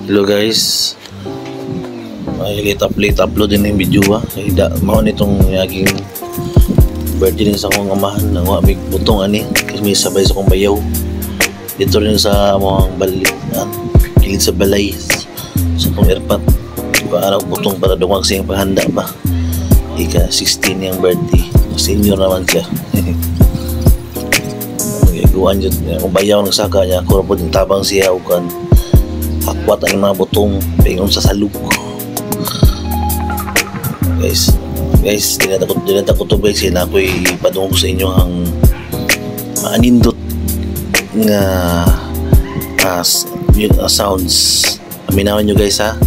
Hello guys, may late upload din yung video mao nitong yaging birthday din sa akong amahan nang wamig butong ani kasi may sabay sa akong bayaw dito rin sa among kilid sa balay sa akong airpot araw butong para dumag sa iyang pahanda pa ika 16 yung birthday senior naman siya. Nagagawan yun kung bayaw nagsaka niya kung po yung tabang siya ukan akwat ang mga butong pingon sa salug. Guys, dinatakot to guys na ako'y padungog sa inyo ang maanindot nga sounds. Aminawan nyo guys ha.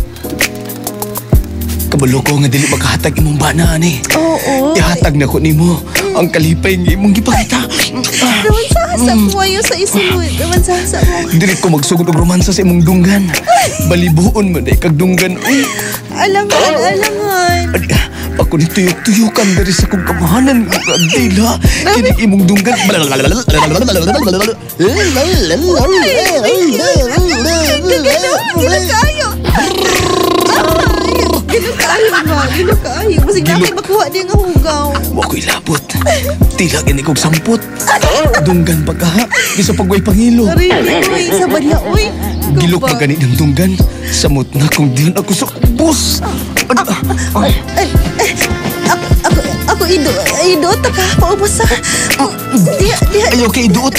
Kabalo ko nga dili magkahatag imong bana ani. Oo. Ihatag na ko nimo ang kalipay nga imong gipakita. Naman sa kuwayo sa isulod. Naman sa mo. Dili ko magsugod og romansa sa imong dunggan. Balibuon mo day kag dunggan. Uy, alangan. Ako ni tuyok-tuyokan dari sa kong kamahanan dila. Kini imong dunggan. Gilo kayo. Masig na kayo makuha niya nga hugaw. Wako'y labot. Tila gani kong sampot. Dunggan pagkaha. Di sa pagway pangilo. Uy, sa badla, uy. Gilok magani ng dunggan. Samot na kung diyan ako sa kubos. Ako idoot ka. Paubos sa. Ayaw kay idoot.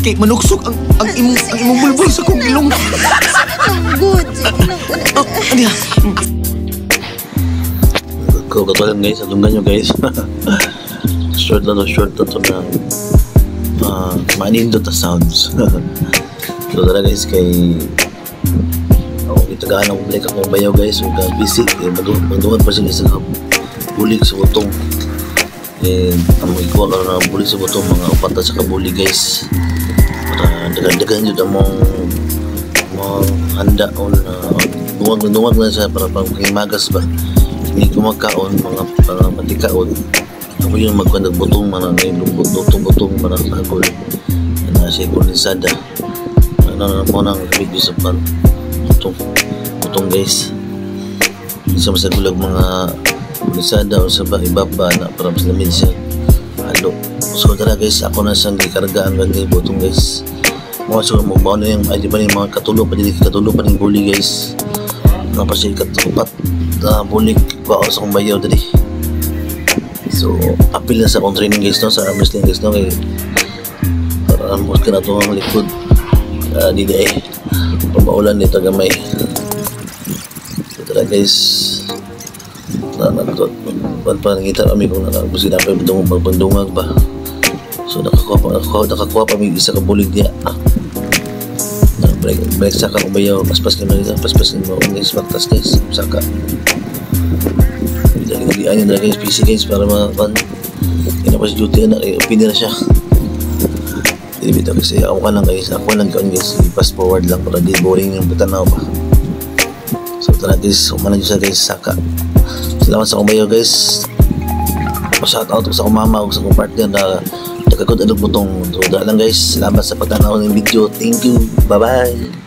Kay manuksok ang imong bulbul sa kong ilong. Good. Ano yan? Katulan guys, atunggan nyo guys. short na to na maanindot na sounds. So tara guys kay itagaan ang balik akong bayaw guys. Huwag ka busy magdungan pa siya isa bulig sa butong ang ikuha ka na bulig sa butong mga upata sa kabuli guys para dagan-dagan yun ang mga handa o dumag na siya para panghimagas ba hindi ko magkaon mga patikaon ako yung magkwandag butong mana ngayon butong mana ako na siya kondensada mo nang video sa pan butong guys isa masagulag mga kondensada o sa iba pa na para mas lamig siya halo so tara guys ako na siyang gikarga ang ganda butong guys mga so magbaw na yung ay di ba yung mga katulo pa ng buli guys mga pa siya katupat bulig ba sa kong bayaw dali. So apil na sa akong training guys no sa arm wrestling guys no kay para mas ka na ito ang likod di pamaulan nito gamay. So tara guys panangita kami kung nakabusin na pa yung magpandungag ba. So nakakuha pa may isa ka bulig niya break saka kung bayaw paspas ka na mo guys magtas guys saka dali nyo guys PC guys para inapas duty na opinion na siya hindi bitaw kasi ako lang guys fast forward lang para di boring yung butanaw pa. So tara guys umanan nyo siya guys saka salamat sa akong bayaw guys shout out sa akong mama o sa akong partner na nagkakot anong butong. So dahil lang guys salamat sa pagtanaw ng video, thank you, bye bye.